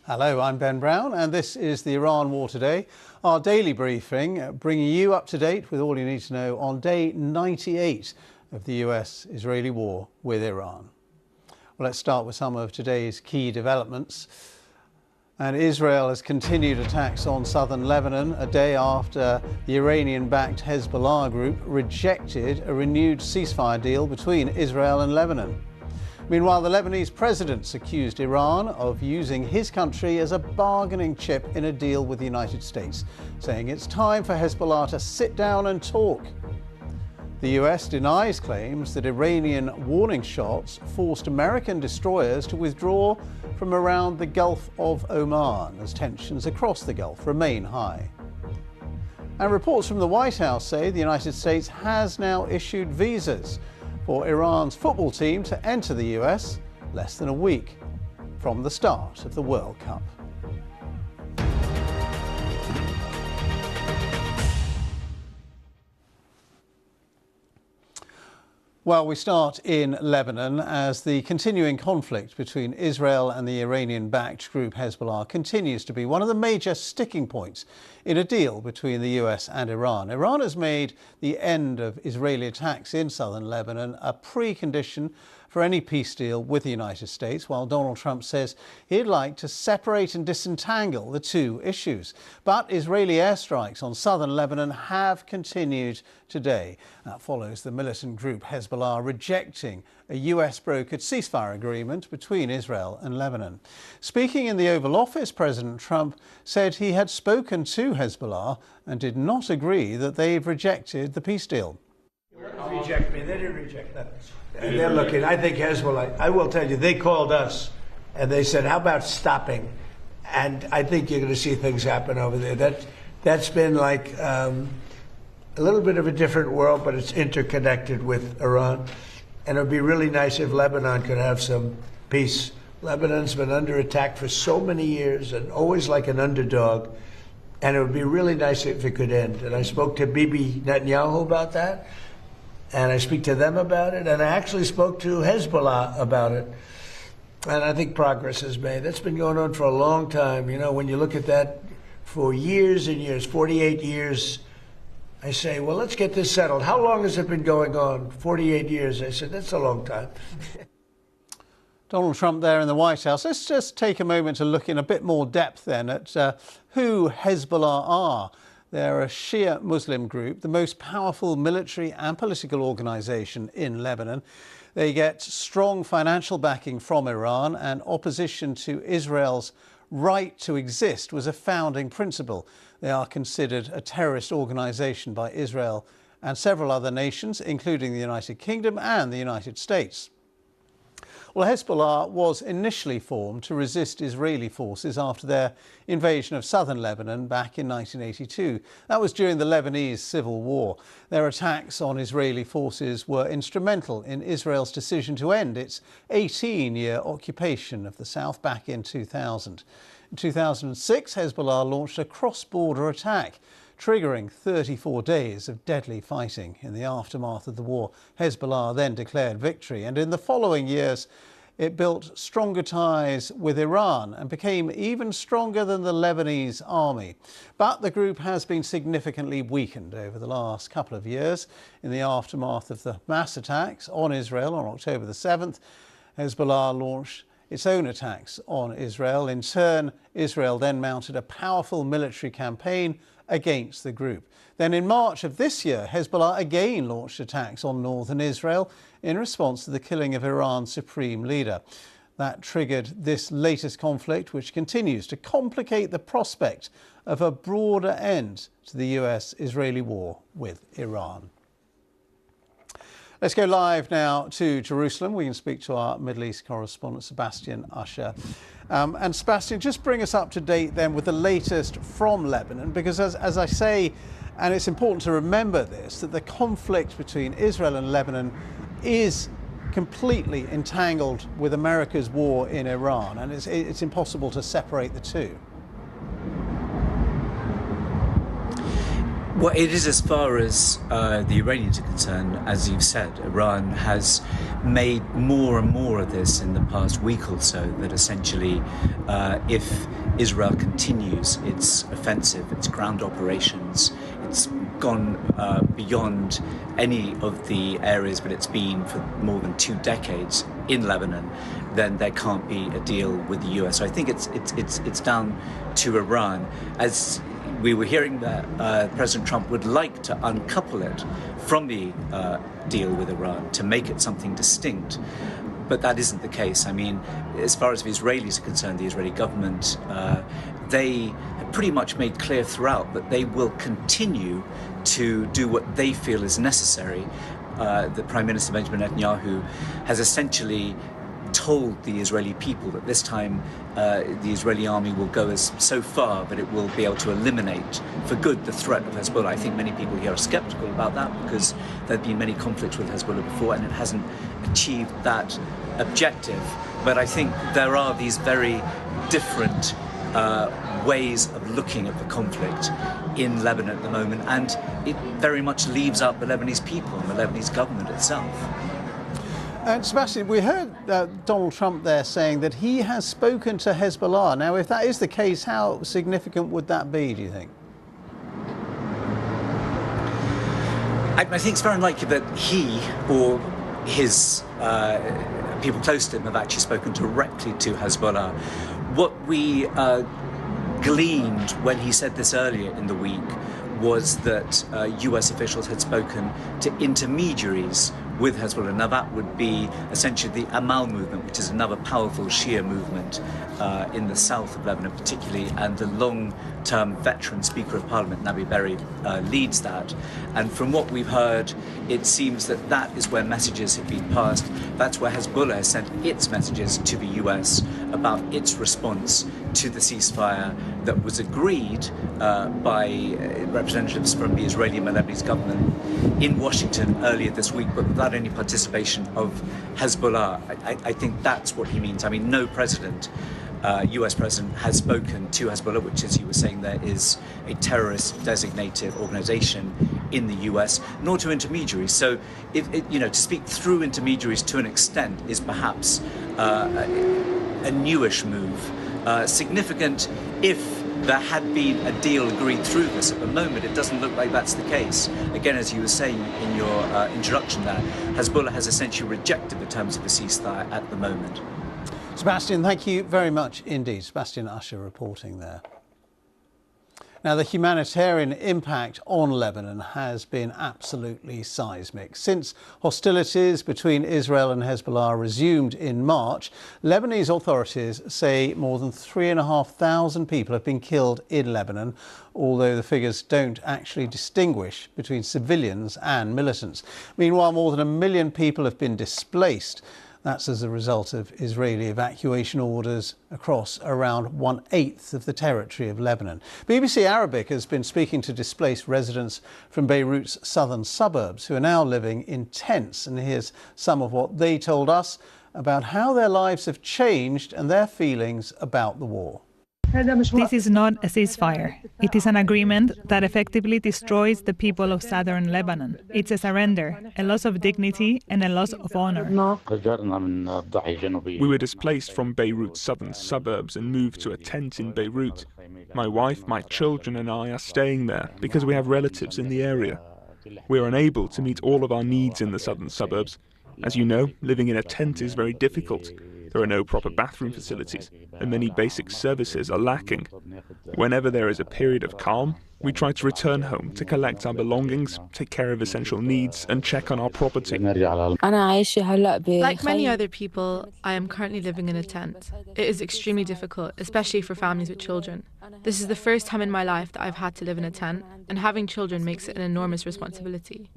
Hello, I'm Ben Brown, and this is the Iran War Today, our daily briefing, bringing you up to date with all you need to know on day 98 of the US-Israeli war with Iran. Well, let's start with some of today's key developments. And Israel has continued attacks on southern Lebanon a day after the Iranian-backed Hezbollah group rejected a renewed ceasefire deal between Israel and Lebanon. Meanwhile, the Lebanese president's accused Iran of using his country as a bargaining chip in a deal with the United States, saying it's time for Hezbollah to sit down and talk. The US denies claims that Iranian warning shots forced American destroyers to withdraw from around the Gulf of Oman as tensions across the Gulf remain high. And reports from the White House say the United States has now issued visas for Iran's football team to enter the US less than a week from the start of the World Cup. Well, we start in Lebanon as the continuing conflict between Israel and the Iranian-backed group Hezbollah continues to be one of the major sticking points in a deal between the US and Iran. Iran has made the end of Israeli attacks in southern Lebanon a precondition for any peace deal with the United States, while Donald Trump says he'd like to separate and disentangle the two issues. But Israeli airstrikes on southern Lebanon have continued today. That follows the militant group Hezbollah rejecting a US-brokered ceasefire agreement between Israel and Lebanon. Speaking in the Oval Office, President Trump said he had spoken to Hezbollah and did not agree that they've rejected the peace deal. They didn't reject me. They didn't reject that. And they're looking. I think Hezbollah, I will tell you, they called us and they said, how about stopping? And I think you're going to see things happen over there. That's been like a little bit of a different world, but it's interconnected with Iran. And it would be really nice if Lebanon could have some peace. Lebanon's been under attack for so many years and always like an underdog. And it would be really nice if it could end. And I spoke to Bibi Netanyahu about that. And I speak to them about it. And I actually spoke to Hezbollah about it. And I think progress is made. That's been going on for a long time. You know, when you look at that for years and years, 48 years, I say, well, let's get this settled. How long has it been going on? 48 years. I said, that's a long time. Donald Trump there in the White House. Let's just take a moment to look in a bit more depth then at who Hezbollah are. They're a Shia Muslim group, the most powerful military and political organisation in Lebanon. They get strong financial backing from Iran, and opposition to Israel's right to exist was a founding principle. They are considered a terrorist organisation by Israel and several other nations, including the United Kingdom and the United States. Well, Hezbollah was initially formed to resist Israeli forces after their invasion of southern Lebanon back in 1982. That was during the Lebanese civil war. Their attacks on Israeli forces were instrumental in Israel's decision to end its 18-year occupation of the south back in 2000. In 2006, Hezbollah launched a cross-border attack, triggering 34 days of deadly fighting. In the aftermath of the war, Hezbollah then declared victory, and in the following years it built stronger ties with Iran and became even stronger than the Lebanese army. But the group has been significantly weakened over the last couple of years. In the aftermath of the mass attacks on Israel on October the 7th, Hezbollah launched its own attacks on Israel. In turn, Israel then mounted a powerful military campaign against the group. Then in March of this year, Hezbollah again launched attacks on northern Israel in response to the killing of Iran's supreme leader. That triggered this latest conflict, which continues to complicate the prospect of a broader end to the US-Israeli war with Iran. Let's go live now to Jerusalem. We can speak to our Middle East correspondent, Sebastian Usher. And Sebastian, just bring us up to date then with the latest from Lebanon, because as I say, and it's important to remember this, that the conflict between Israel and Lebanon is completely entangled with America's war in Iran, and it's impossible to separate the two. Well, it is as far as the Iranians are concerned. As you've said, Iran has made more and more of this in the past week or so, that essentially if Israel continues its offensive, its ground operations, it's gone beyond any of the areas that it's been for more than 2 decades in Lebanon, then there can't be a deal with the US. So I think it's down to Iran. As we were hearing that President Trump would like to uncouple it from the deal with Iran to make it something distinct. But that isn't the case. I mean, as far as the Israelis are concerned, the Israeli government, they have pretty much made clear throughout that they will continue to do what they feel is necessary. The Prime Minister Benjamin Netanyahu has essentially told the Israeli people that this time the Israeli army will go so far that it will be able to eliminate for good the threat of Hezbollah. I think many people here are skeptical about that because there have been many conflicts with Hezbollah before and it hasn't achieved that objective. But I think there are these very different ways of looking at the conflict in Lebanon at the moment, and it very much leaves out the Lebanese people and the Lebanese government itself. And Sebastian, we heard Donald Trump there saying that he has spoken to Hezbollah. Now, if that is the case, how significant would that be, do you think? I think it's very unlikely that he or his people close to him have actually spoken directly to Hezbollah. What we gleaned when he said this earlier in the week was that US officials had spoken to intermediaries with Hezbollah. Now that would be essentially the Amal movement, which is another powerful Shia movement in the south of Lebanon particularly, and the long-term veteran Speaker of Parliament, Nabi Berri, leads that. And from what we've heard, it seems that that is where messages have been passed. That's where Hezbollah has sent its messages to the US about its response to the ceasefire that was agreed by representatives from the Israeli and Lebanese government in Washington earlier this week, but without any participation of Hezbollah. I think that's what he means. I mean, no president, US president, has spoken to Hezbollah, which, as you were saying, there is a terrorist designated organization in the US, nor to intermediaries. So, to speak through intermediaries to an extent is perhaps a newish move. Significant if there had been a deal agreed through this. At the moment, it doesn't look like that's the case. Again, as you were saying in your introduction there, Hezbollah has essentially rejected the terms of the ceasefire at the moment. Sebastian, thank you very much indeed. Sebastian Usher reporting there. Now, the humanitarian impact on Lebanon has been absolutely seismic. Since hostilities between Israel and Hezbollah resumed in March, Lebanese authorities say more than 3,500 people have been killed in Lebanon, although the figures don't actually distinguish between civilians and militants. Meanwhile, more than 1 million people have been displaced. That's as a result of Israeli evacuation orders across around 1/8 of the territory of Lebanon. BBC Arabic has been speaking to displaced residents from Beirut's southern suburbs who are now living in tents. And here's some of what they told us about how their lives have changed and their feelings about the war. This is not a ceasefire. It is an agreement that effectively destroys the people of southern Lebanon. It's a surrender, a loss of dignity and a loss of honor. We were displaced from Beirut's southern suburbs and moved to a tent in Beirut. My wife, my children and I are staying there because we have relatives in the area. We are unable to meet all of our needs in the southern suburbs. As you know, living in a tent is very difficult. There are no proper bathroom facilities, and many basic services are lacking. Whenever there is a period of calm, we try to return home to collect our belongings, take care of essential needs, and check on our property. Like many other people, I am currently living in a tent. It is extremely difficult, especially for families with children. This is the first time in my life that I've had to live in a tent, and having children makes it an enormous responsibility.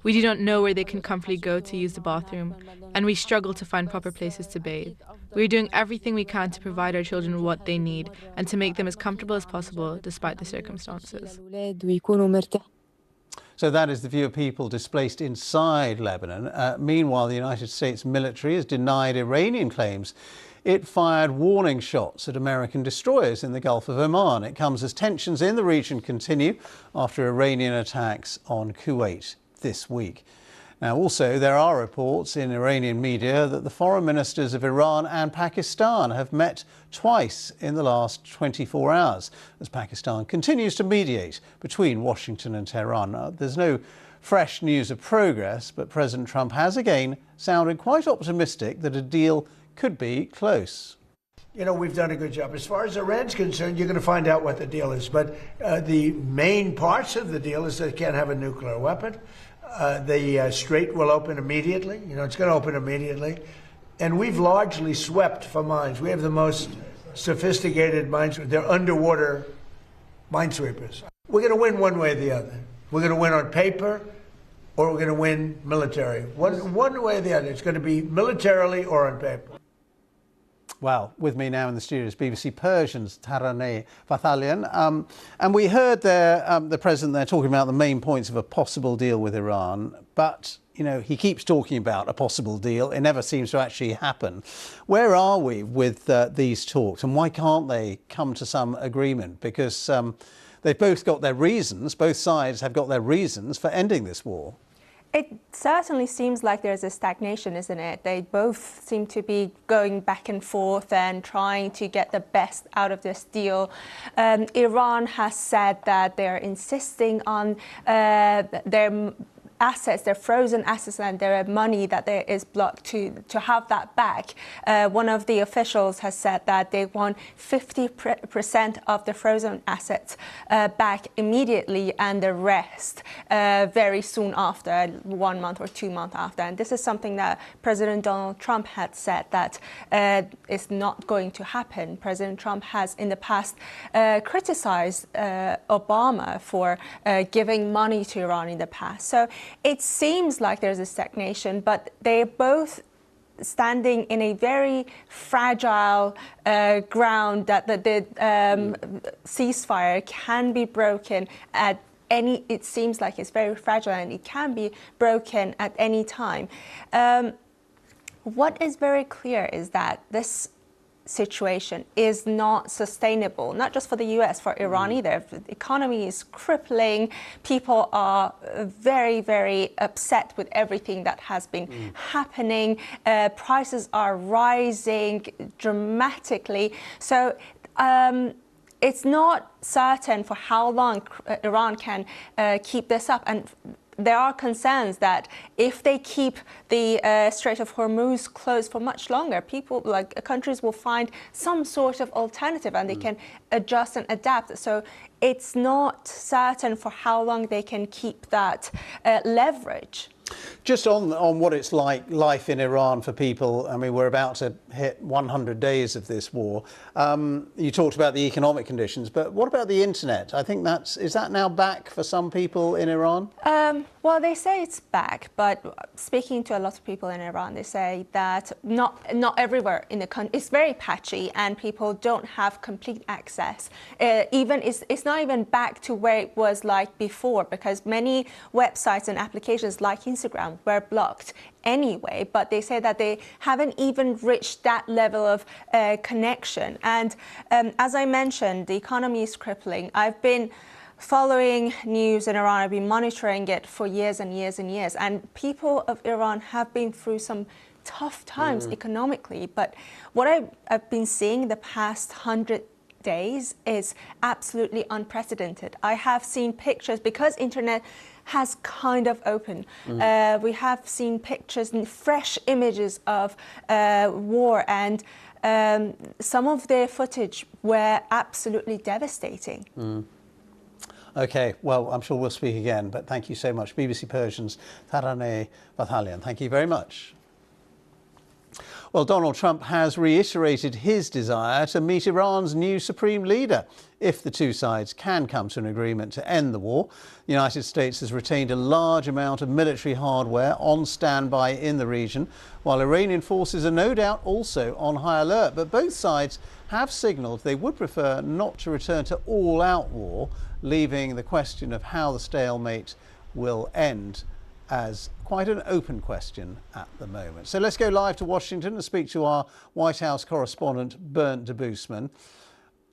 We do not know where they can comfortably go to use the bathroom, and we struggle to find proper places to bathe. We are doing everything we can to provide our children what they need and to make them as comfortable as possible despite the circumstances. So that is the view of people displaced inside Lebanon. Meanwhile, the United States military has denied Iranian claims It fired warning shots at American destroyers in the Gulf of Oman. It comes as tensions in the region continue after Iranian attacks on Kuwait this week. Now, also, there are reports in Iranian media that the foreign ministers of Iran and Pakistan have met twice in the last 24 hours as Pakistan continues to mediate between Washington and Tehran. There's no fresh news of progress, but President Trump has again sounded quite optimistic that a deal could be close. You know, we've done a good job. As far as Iran's concerned, you're going to find out what the deal is. But the main parts of the deal is they can't have a nuclear weapon. The strait will open immediately. You know, it's going to open immediately. And we've largely swept for mines. We have the most sophisticated mines. They're underwater minesweepers. We're going to win one way or the other. We're going to win on paper, or we're going to win military. One way or the other. It's going to be militarily or on paper. Well, with me now in the studio is BBC Persian's Taraneh Vathalian. And we heard there, the president there talking about the main points of a possible deal with Iran. But, you know, he keeps talking about a possible deal. It never seems to actually happen. Where are we with these talks, and why can't they come to some agreement? Because they've both got their reasons, both sides have got their reasons for ending this war. It certainly seems like there's a stagnation, isn't it? They both seem to be going back and forth and trying to get the best out of this deal. Iran has said that they're insisting on their assets, their frozen assets and their money that there is blocked to have that back. One of the officials has said that they want 50% of the frozen assets back immediately and the rest very soon after, 1 month or 2 months after. And this is something that President Donald Trump had said that is not going to happen. President Trump has in the past criticized Obama for giving money to Iran in the past. So it seems like there's a stagnation, but they're both standing in a very fragile ground that the ceasefire can be broken at any, it seems like it's very fragile and it can be broken at any time. What is very clear is that this situation is not sustainable, not just for the US, for Iran either. The economy is crippling. People are very, very upset with everything that has been happening. Prices are rising dramatically. So it's not certain for how long Iran can keep this up. And there are concerns that if they keep the Strait of Hormuz closed for much longer, people, like countries, will find some sort of alternative and they can adjust and adapt. So it's not certain for how long they can keep that leverage. Just on what it's like life in Iran for people. I mean, we're about to hit 100 days of this war. You talked about the economic conditions, but what about the internet? I think is that now back for some people in Iran? Well, they say it's back, but speaking to a lot of people in Iran, they say that not everywhere in the country. It's very patchy, and people don't have complete access. It's not even back to where it was like before, because many websites and applications like Instagram were blocked anyway, but they say that they haven't even reached that level of connection. And as I mentioned, the economy is crippling. I've been following news in Iran. I've been monitoring it for years and years and years, and people of Iran have been through some tough times economically. But what I've been seeing the past 100 days is absolutely unprecedented. I have seen pictures, because internet has kind of opened. We have seen pictures and fresh images of war, and some of their footage were absolutely devastating. OK, well, I'm sure we'll speak again, but thank you so much. BBC Persian's Taraneh Vathalian, thank you very much. Well, Donald Trump has reiterated his desire to meet Iran's new supreme leader if the two sides can come to an agreement to end the war. The United States has retained a large amount of military hardware on standby in the region, while Iranian forces are no doubt also on high alert. But both sides have signalled they would prefer not to return to all-out war, leaving the question of how the stalemate will end as quite an open question at the moment. So let's go live to Washington and speak to our White House correspondent, Bernd de Boosman.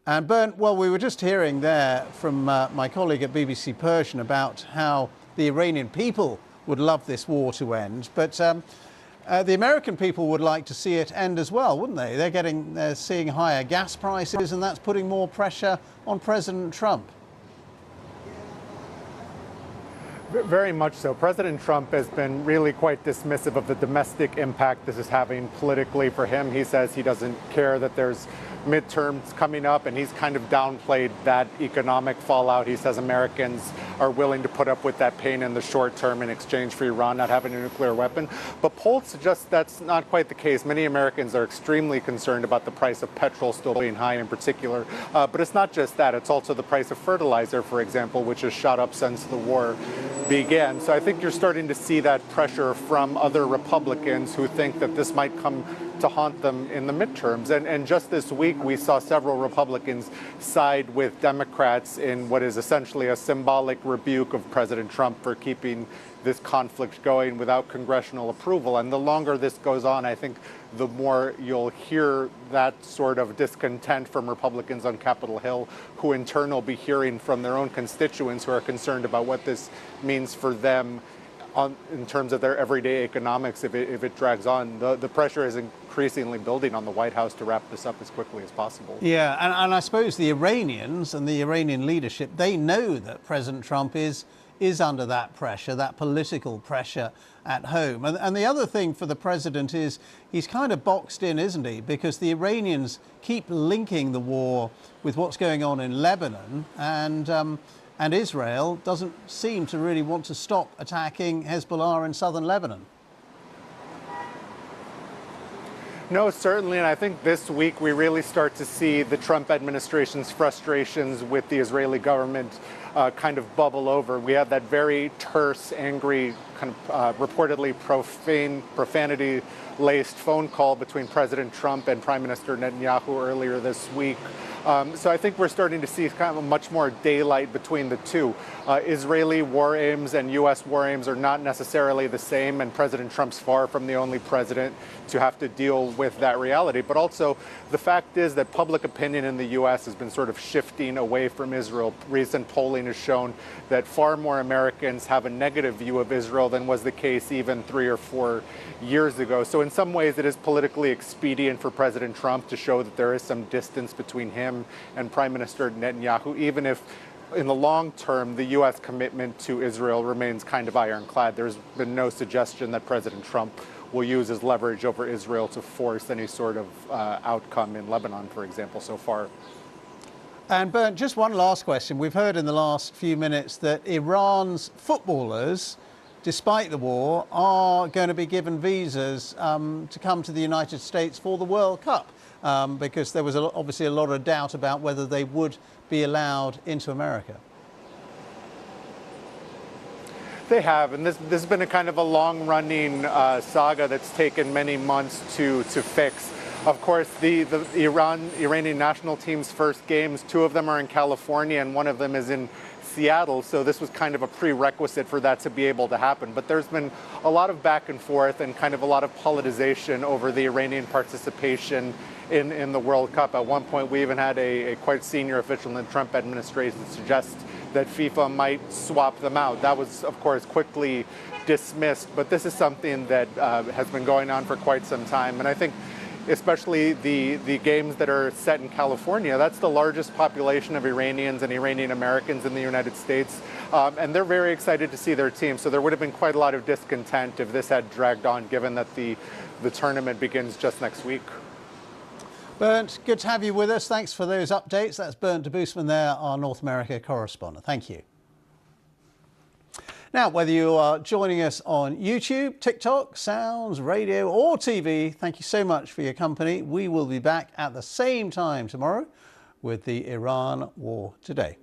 And Bernd, well, we were just hearing there from my colleague at BBC Persian about how the Iranian people would love this war to end, but the American people would like to see it end as well, wouldn't they? They're seeing higher gas prices, and that's putting more pressure on President Trump. Very much so. President Trump has been really quite dismissive of the domestic impact this is having politically for him. He says he doesn't care that there's midterms coming up, and he's kind of downplayed that economic fallout. He says Americans are willing to put up with that pain in the short term in exchange for Iran not having a nuclear weapon. But polls suggest that's not quite the case. Many Americans are extremely concerned about the price of petrol still being high in particular. But it's not just that. It's also the price of fertilizer, for example, which has shot up since the war began. So I think you're starting to see that pressure from other Republicans who think that this might come to haunt them in the midterms. And just this week, we saw several Republicans side with Democrats in what is essentially a symbolic rebuke of President Trump for keeping this conflict going without congressional approval. And the longer this goes on, I think the more you'll hear that sort of discontent from Republicans on Capitol Hill, who in turn will be hearing from their own constituents who are concerned about what this means for them in terms of their everyday economics if it drags on. The pressure is increasingly building on the White House to wrap this up as quickly as possible. Yeah, and I suppose the Iranians and the Iranian leadership, they know that President Trump is under that pressure, that political pressure at home. And the other thing for the president is he's kind of boxed in, isn't he? Because the Iranians keep linking the war with what's going on in Lebanon, and Israel doesn't seem to really want to stop attacking Hezbollah in southern Lebanon. No, certainly, and I think this week we really start to see the Trump administration's frustrations with the Israeli government kind of bubble over. We had that very terse, angry, kind of reportedly profanity-laced phone call between President Trump and Prime Minister Netanyahu earlier this week. So I think we're starting to see kind of a much more daylight between the two. Israeli war aims and U.S. war aims are not necessarily the same, and President Trump's far from the only president to have to deal with that reality. But also, the fact is that public opinion in the U.S. has been sort of shifting away from Israel. Recent polling has shown that far more Americans have a negative view of Israel than was the case even 3 or 4 years ago. So in some ways, it is politically expedient for President Trump to show that there is some distance between him and Prime Minister Netanyahu, even if in the long term, the U.S. commitment to Israel remains kind of ironclad. There's been no suggestion that President Trump will use his leverage over Israel to force any sort of outcome in Lebanon, for example, so far. And Bernd, just one last question. We've heard in the last few minutes that Iran's footballers, despite the war, are going to be given visas to come to the United States for the World Cup, because there was obviously a lot of doubt about whether they would be allowed into America. They have, and this has been a kind of a long-running saga that's taken many months to fix. Of course, the Iranian national team's first games, 2 of them are in California and 1 of them is in Seattle, so this was kind of a prerequisite for that to be able to happen. But there's been a lot of back and forth and kind of a lot of politicization over the Iranian participation in the World Cup. At one point, we even had a quite senior official in the Trump administration suggest that FIFA might swap them out. That was, of course, quickly dismissed, but this is something that has been going on for quite some time. And I think especially the games that are set in California, that's the largest population of Iranians and Iranian Americans in the United States. And they're very excited to see their team. So there would have been quite a lot of discontent if this had dragged on, given that the tournament begins just next week. Bernd, good to have you with us. Thanks for those updates. That's Bernd de Boosman there, our North America correspondent. Thank you. Now, whether you are joining us on YouTube, TikTok, Sounds, radio or TV, thank you so much for your company. We will be back at the same time tomorrow with the Iran War Today.